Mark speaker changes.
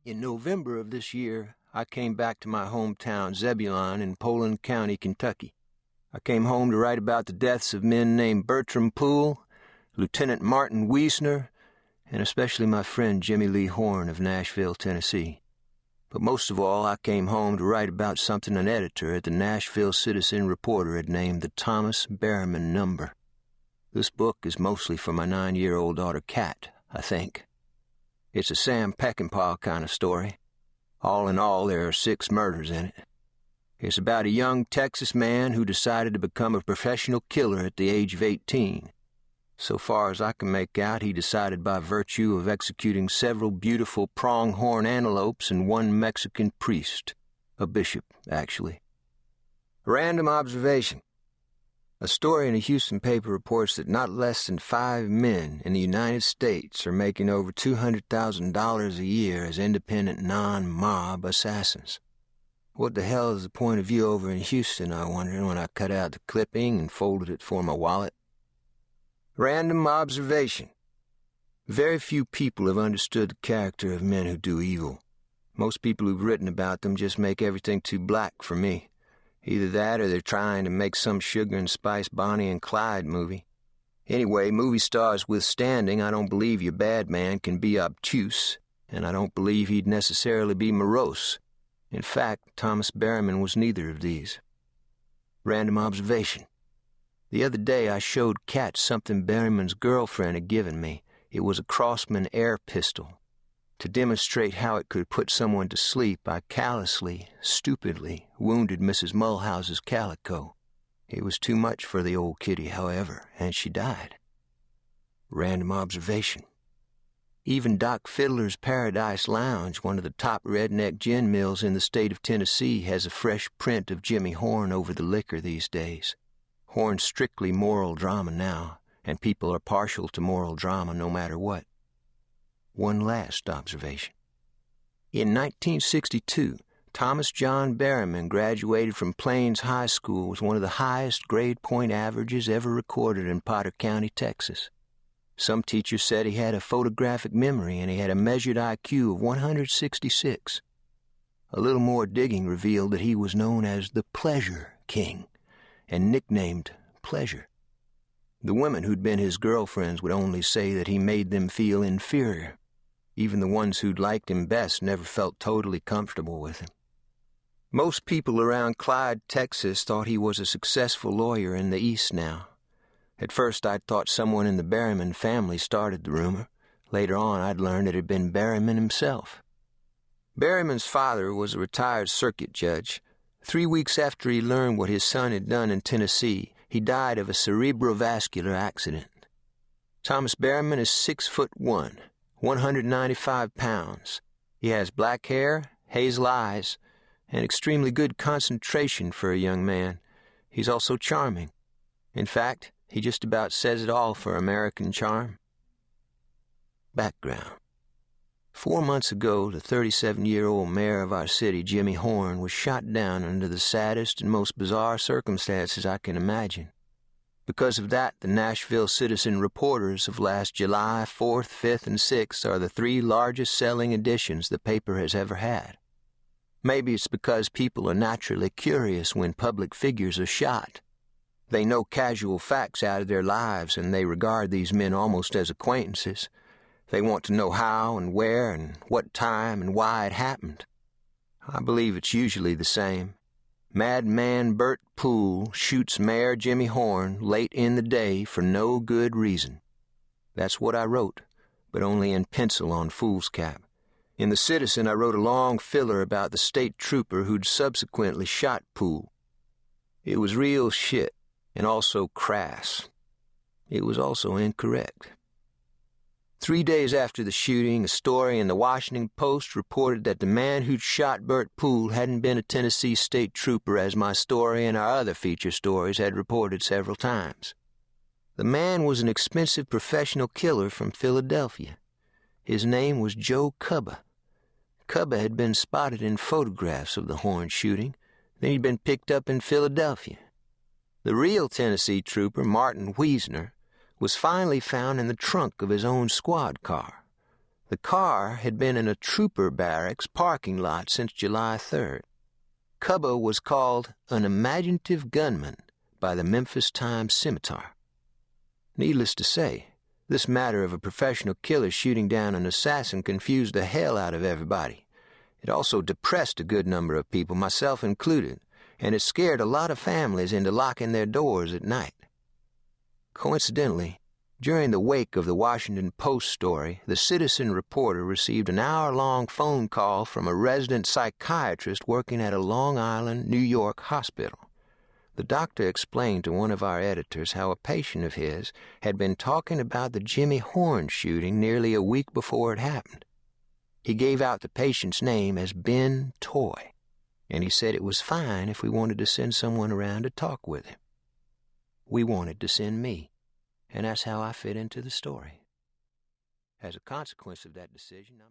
Speaker 1: In November of this year, I came back to my hometown, Zebulon, in Poland County, Kentucky. I came home to write about the deaths of men named Bertram Poole, Lieutenant Martin Wiesner, and especially my friend Jimmy Lee Horn of Nashville, Tennessee. But most of all, I came home to write about something an editor at the Nashville Citizen-Reporter had named the Thomas Berryman number. This book is mostly for my 9-year-old daughter Kat, I think. It's a Sam Peckinpah kind of story. All in all, there are 6 murders in it. It's about a young Texas man who decided to become a professional killer at the age of 18. So far as I can make out, he decided by virtue of executing several beautiful pronghorn antelopes and one Mexican priest. A bishop, actually. Random observation. A story in a Houston paper reports that not less than 5 men in the United States are making over $200,000 a year as independent non-mob assassins. What the hell is the point of view over in Houston, I wondered when I cut out the clipping and folded it for my wallet. Random observation. Very few people have understood the character of men who do evil. Most people who've written about them just make everything too black for me. Either that or they're trying to make some sugar and spice Bonnie and Clyde movie. Anyway, movie stars withstanding, I don't believe your bad man can be obtuse, and I don't believe he'd necessarily be morose. In fact, Thomas Berryman was neither of these. Random observation. The other day I showed Kat something Berryman's girlfriend had given me. It was a Crossman air pistol. To demonstrate how it could put someone to sleep, I callously, stupidly wounded Mrs. Mulhouse's calico. It was too much for the old kitty, however, and she died. Random observation. Even Doc Fiddler's Paradise Lounge, one of the top redneck gin mills in the state of Tennessee, has a fresh print of Jimmy Horn over the liquor these days. Horn's strictly moral drama now, and people are partial to moral drama no matter what. One last observation. In 1962, Thomas John Berryman graduated from Plains High School with one of the highest grade point averages ever recorded in Potter County, Texas. Some teachers said he had a photographic memory and he had a measured IQ of 166. A little more digging revealed that he was known as the Pleasure King and nicknamed Pleasure. The women who'd been his girlfriends would only say that he made them feel inferior. Even the ones who'd liked him best never felt totally comfortable with him. Most people around Clyde, Texas, thought he was a successful lawyer in the East now. At first I'd thought someone in the Berryman family started the rumor. Later on I'd learned it had been Berryman himself. Berryman's father was a retired circuit judge. 3 weeks after he learned what his son had done in Tennessee, he died of a cerebrovascular accident. Thomas Berryman is 6'1", 195 pounds. He has black hair, hazel eyes, and extremely good concentration for a young man. He's also charming. In fact, he just about says it all for American charm. Background. 4 months ago, the 37-year-old mayor of our city, Jimmy Horn, was shot down under the saddest and most bizarre circumstances I can imagine. Because of that, the Nashville Citizen-Reporters of last July 4th, 5th, and 6th are the 3 largest selling editions the paper has ever had. Maybe it's because people are naturally curious when public figures are shot. They know casual facts out of their lives, and they regard these men almost as acquaintances. They want to know how and where and what time and why it happened. I believe it's usually the same. Madman Bert Poole shoots Mayor Jimmy Horn late in the day for no good reason. That's what I wrote, but only in pencil on foolscap. In the Citizen, I wrote a long filler about the state trooper who'd subsequently shot Poole. It was real shit, and also crass. It was also incorrect. 3 days after the shooting, a story in the Washington Post reported that the man who'd shot Bert Poole hadn't been a Tennessee state trooper, as my story and our other feature stories had reported several times. The man was an expensive professional killer from Philadelphia. His name was Joe Cubba. Cubba had been spotted in photographs of the Horn shooting. Then he'd been picked up in Philadelphia. The real Tennessee trooper, Martin Wiesner, was finally found in the trunk of his own squad car. The car had been in a trooper barracks parking lot since July 3rd. Cubba was called an imaginative gunman by the Memphis Times Scimitar. Needless to say, this matter of a professional killer shooting down an assassin confused the hell out of everybody. It also depressed a good number of people, myself included, and it scared a lot of families into locking their doors at night. Coincidentally, during the wake of the Washington Post story, the Citizen reporter received an hour-long phone call from a resident psychiatrist working at a Long Island, New York hospital. The doctor explained to one of our editors how a patient of his had been talking about the Jimmy Horn shooting nearly a week before it happened. He gave out the patient's name as Ben Toy, and he said it was fine if we wanted to send someone around to talk with him. We wanted to send me, and that's how I fit into the story. As a consequence of that decision,